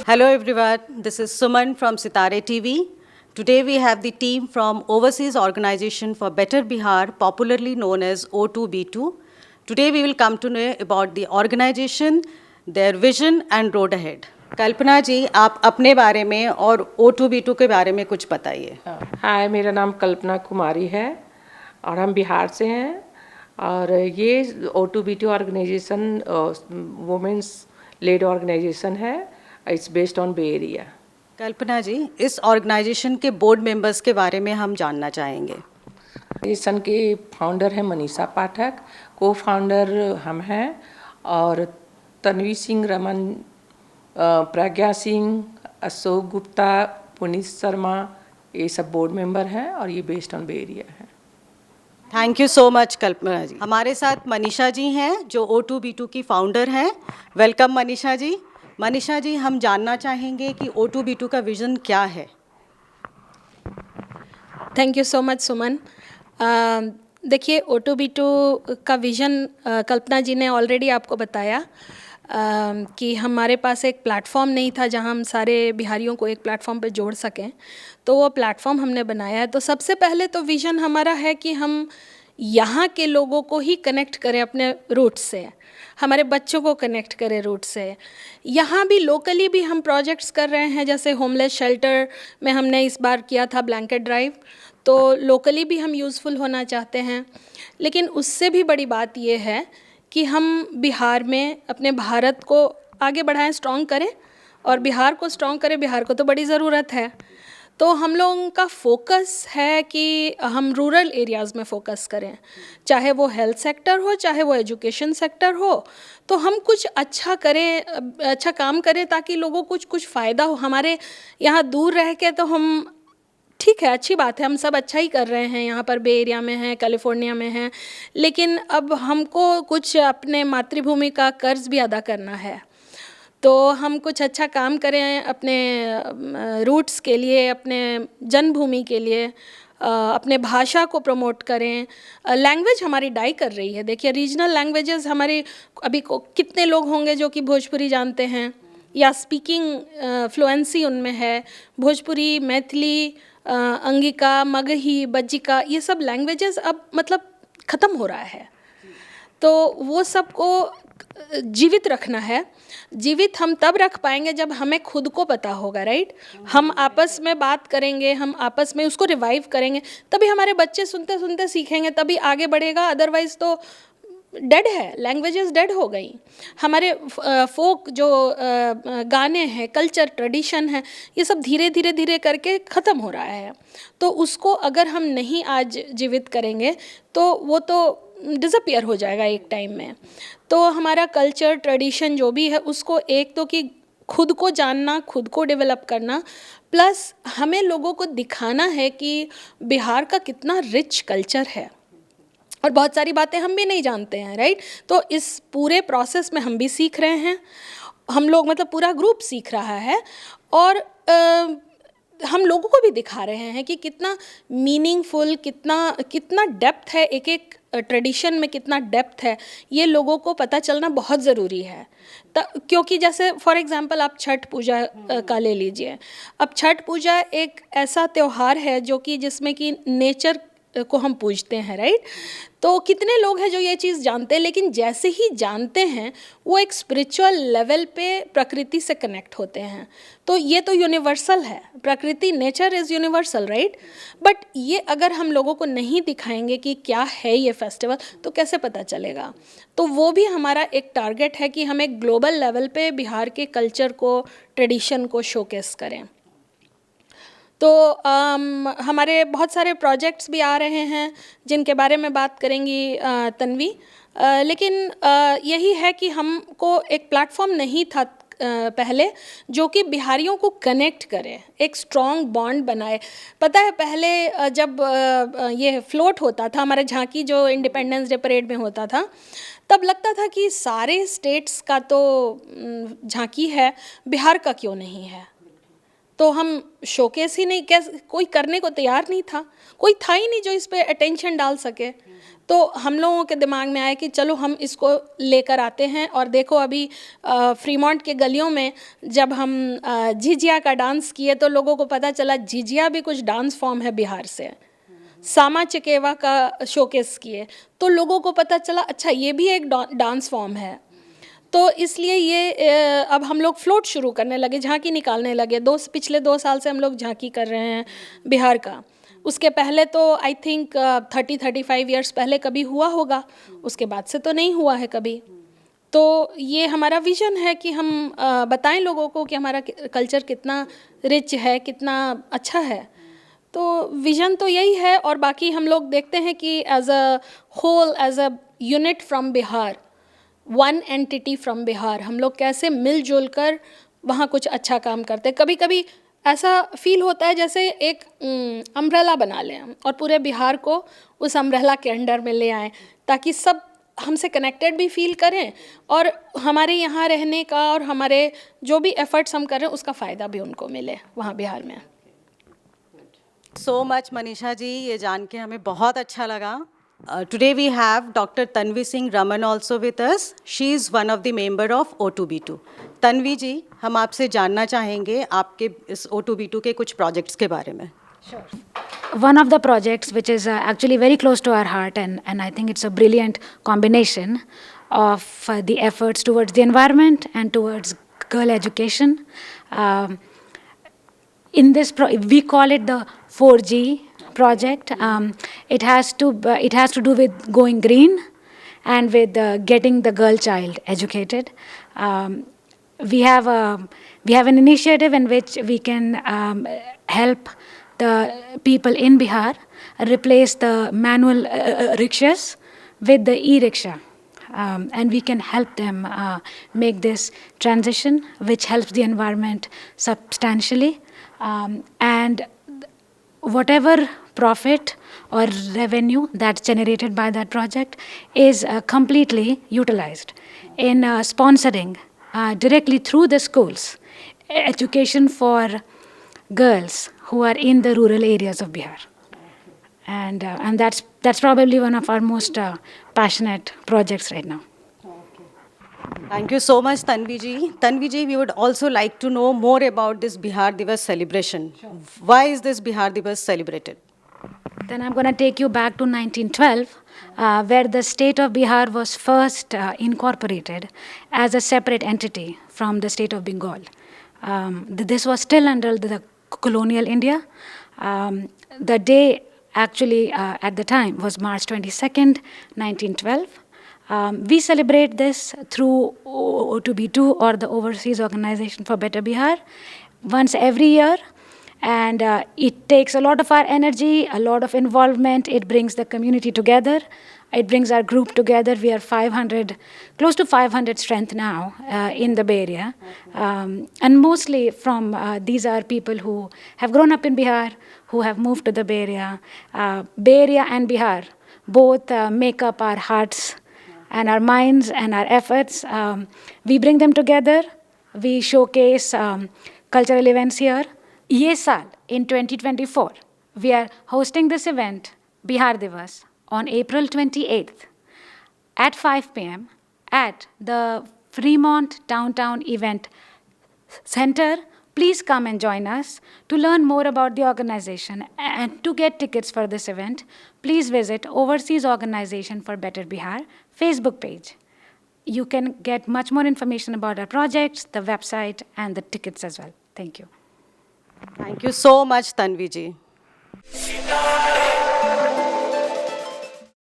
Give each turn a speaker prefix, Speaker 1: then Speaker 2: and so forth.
Speaker 1: Hello everyone, this is Suman from Sitare TV. Today we have the team from Overseas Organization for Better Bihar, popularly known as O2B2. Today we will come to know about the organization, their vision and road ahead. कल्पना जी, आप अपने बारे में और O2B2 के बारे में कुछ बताइए।
Speaker 2: हाय, मेरा नाम कल्पना कुमारी है और हम बिहार से हैं और ये O2B2 organisation women's led organisation है। It's based on bay area.
Speaker 1: Kalpana ji, इस ऑर्गेनाइजेशन के बोर्ड मेंबर्स के बारे में हम जानना चाहेंगे।
Speaker 2: ऑर्गेनाइजेशन के फाउंडर हैं मनीषा पाठक, को फाउंडर हम हैं और तन्वी सिंह रमन, प्रज्ञा सिंह, अशोक गुप्ता, पुनीत शर्मा, ये सब बोर्ड मेंबर हैं और ये बेस्ड ऑन बे एरिया है।
Speaker 1: थैंक यू सो मच कल्पना जी। हमारे साथ मनीषा जी हैं जो O2B2 की फाउंडर हैं। वेलकम मनीषा जी। मनीषा जी, हम जानना चाहेंगे कि O2B2 का विज़न क्या है।
Speaker 3: थैंक यू सो मच सुमन। देखिए, O2B2 का विज़न कल्पना जी ने ऑलरेडी आपको बताया कि हमारे पास एक प्लेटफॉर्म नहीं था जहां हम सारे बिहारियों को एक प्लेटफॉर्म पे जोड़ सकें, तो वो प्लेटफॉर्म हमने बनाया है। तो सबसे पहले तो विज़न हमारा है कि हम यहाँ के लोगों को ही कनेक्ट करें अपने रूट से, हमारे बच्चों को कनेक्ट करें रूट से। यहाँ भी लोकली भी हम प्रोजेक्ट्स कर रहे हैं, जैसे होमलेस शेल्टर में हमने इस बार किया था ब्लैंकेट ड्राइव, तो लोकली भी हम यूज़फुल होना चाहते हैं। लेकिन उससे भी बड़ी बात ये है कि हम बिहार में अपने भारत को आगे बढ़ाएं, स्ट्रॉन्ग करें और बिहार को स्ट्रॉन्ग करें। बिहार को तो बड़ी ज़रूरत है, तो हम लोगों का फोकस है कि हम रूरल एरियाज़ में फ़ोकस करें, चाहे वो हेल्थ सेक्टर हो, चाहे वो एजुकेशन सेक्टर हो। तो हम कुछ अच्छा करें, अच्छा काम करें ताकि लोगों को कुछ फ़ायदा हो। हमारे यहाँ दूर रह के तो हम, ठीक है, अच्छी बात है, हम सब अच्छा ही कर रहे हैं, यहाँ पर बे एरिया में हैं, कैलिफोर्निया में हैं, लेकिन अब हमको कुछ अपने मातृभूमि का कर्ज भी अदा करना है। तो हम कुछ अच्छा काम करें अपने रूट्स के लिए, अपने जन्मभूमि के लिए, अपने भाषा को प्रमोट करें। लैंग्वेज हमारी डाई कर रही है। देखिए, रीजनल लैंग्वेजेस हमारी अभी कितने लोग होंगे जो कि भोजपुरी जानते हैं या स्पीकिंग फ्लुएंसी उनमें है। भोजपुरी, मैथिली, अंगिका, मगही, बज्जिका, ये सब लैंग्वेजेस अब मतलब ख़त्म हो रहा है, तो वो सबको जीवित रखना है। जीवित हम तब रख पाएंगे जब हमें खुद को पता होगा, राइट। हम आपस में बात करेंगे, हम आपस में उसको रिवाइव करेंगे, तभी हमारे बच्चे सुनते सुनते सीखेंगे, तभी आगे बढ़ेगा। अदरवाइज़ तो डेड है, लैंग्वेजेस डेड हो गई। हमारे फोक जो गाने हैं, कल्चर, ट्रेडिशन है, ये सब धीरे धीरे धीरे करके ख़त्म हो रहा है। तो उसको अगर हम नहीं आज जीवित करेंगे तो वो तो डिसअपियर हो जाएगा एक टाइम में। तो हमारा कल्चर, ट्रेडिशन जो भी है, उसको एक तो कि खुद को जानना, खुद को डेवलप करना, प्लस हमें लोगों को दिखाना है कि बिहार का कितना रिच कल्चर है और बहुत सारी बातें हम भी नहीं जानते हैं, राइट। तो इस पूरे प्रोसेस में हम भी सीख रहे हैं, हम लोग मतलब पूरा ग्रुप सीख रहा है और हम लोगों को भी दिखा रहे हैं कि कितना मीनिंगफुल, कितना डेप्थ है, एक एक ट्रेडिशन में कितना डेप्थ है, ये लोगों को पता चलना बहुत ज़रूरी है। क्योंकि जैसे फॉर एग्जांपल आप छठ पूजा का ले लीजिए। अब छठ पूजा एक ऐसा त्यौहार है जो कि जिसमें कि नेचर को हम पूजते हैं, राइट। तो कितने लोग हैं जो ये चीज़ जानते हैं, लेकिन जैसे ही जानते हैं वो एक स्पिरिचुअल लेवल पे प्रकृति से कनेक्ट होते हैं। तो ये तो यूनिवर्सल है, प्रकृति, nature is universal, right. But ये अगर हम लोगों को नहीं दिखाएंगे कि क्या है ये फेस्टिवल, तो कैसे पता चलेगा। तो वो भी हमारा एक टारगेट है कि हम एक ग्लोबल लेवल पे बिहार के कल्चर को, ट्रेडिशन को शोकेस करें। तो हमारे बहुत सारे प्रोजेक्ट्स भी आ रहे हैं जिनके बारे में बात करेंगी तन्वी। लेकिन यही है कि हमको एक प्लेटफॉर्म नहीं था पहले जो कि बिहारियों को कनेक्ट करे, एक स्ट्रॉन्ग बॉन्ड बनाए। पता है, पहले जब ये फ्लोट होता था, हमारा झांकी जो इंडिपेंडेंस डे परेड में होता था, तब लगता था कि सारे स्टेट्स का तो झांकी है, बिहार का क्यों नहीं है। तो हम शोकेस ही नहीं, कैसे कोई करने को तैयार नहीं था, कोई था ही नहीं जो इस पे अटेंशन डाल सके। तो हम लोगों के दिमाग में आया कि चलो हम इसको लेकर आते हैं। और देखो अभी फ्रीमॉन्ट के गलियों में जब हम झिझिया का डांस किए तो लोगों को पता चला झिझिया भी कुछ डांस फॉर्म है बिहार से। सामा चकेवा का शोकेस किए तो लोगों को पता चला अच्छा ये भी एक डांस फॉर्म है। तो इसलिए ये अब हम लोग फ्लोट शुरू करने लगे, झांकी निकालने लगे। पिछले 2 साल से हम लोग झांकी कर रहे हैं बिहार का। उसके पहले तो आई थिंक 30-35 ईयर्स पहले कभी हुआ होगा, उसके बाद से तो नहीं हुआ है कभी। तो ये हमारा विज़न है कि हम बताएं लोगों को कि हमारा कल्चर कितना रिच है, कितना अच्छा है। तो विज़न तो यही है। और बाकी हम लोग देखते हैं कि as a whole, as a unit from Bihar, one entity from Bihar, हम लोग कैसे मिलजुल कर वहाँ कुछ अच्छा काम करते हैं। कभी कभी ऐसा फील होता है जैसे एक अम्ब्रेला बना लें हम और पूरे बिहार को उस अम्ब्रेला के अंडर में ले आएं, ताकि सब हमसे कनेक्टेड भी फील करें और हमारे यहाँ रहने का और हमारे जो भी एफर्ट्स हम कर रहे हैं उसका फ़ायदा भी उनको मिले वहाँ बिहार में।
Speaker 1: सो मच मनीषा जी, ये जान के हमें बहुत अच्छा लगा। Today we have Dr. Tanvi Singh Raman also with us. She is one of the member of O2B2. Tanvi जी, हम आपसे जानना चाहेंगे आपके इस O2B2 के कुछ प्रोजेक्ट्स के बारे में।
Speaker 4: One of the projects which is actually very close to our heart, and I think it's a brilliant combination of the efforts towards the environment and towards girl education. In this, we call it the 4G project. It has to do with going green and with getting the girl child educated. We have an initiative in which we can help the people in Bihar replace the manual rickshaws with the e-rickshaw. And we can help them make this transition, which helps the environment substantially. And whatever profit or revenue that's generated by that project is completely utilized in sponsoring directly through the schools education for girls who are in the rural areas of Bihar. And that's probably one of our most passionate projects right now.
Speaker 1: Thank you so much, Tanvi ji. Tanvi ji, we would also like to know more about this Bihar Divas celebration. Sure. Why is this Bihar Divas celebrated?
Speaker 4: Then I'm going to take you back to 1912, where the state of Bihar was first incorporated as a separate entity from the state of Bengal. This was still under the colonial India. The day actually at the time was March 22nd, 1912. We celebrate this through O2B2 or the Overseas Organization for Better Bihar once every year. And it takes a lot of our energy, a lot of involvement. It brings the community together. It brings our group together. We are 500, close to 500 strength now in the Bay Area. And mostly from, these are people who have grown up in Bihar, who have moved to the Bay Area. Bay Area and Bihar both make up our hearts and our minds and our efforts. We bring them together. We showcase cultural events here. ये साल, in 2024, we are hosting this event, Bihar Divas, on April 28th at 5 p.m. at the Fremont Downtown Event Center. Please come and join us. To learn more about the organization and to get tickets for this event, please visit Overseas Organization for Better Bihar Facebook page. You can get much more information about our projects, the website, and the tickets as well. Thank you.
Speaker 1: Thank you so much, Tanvi ji.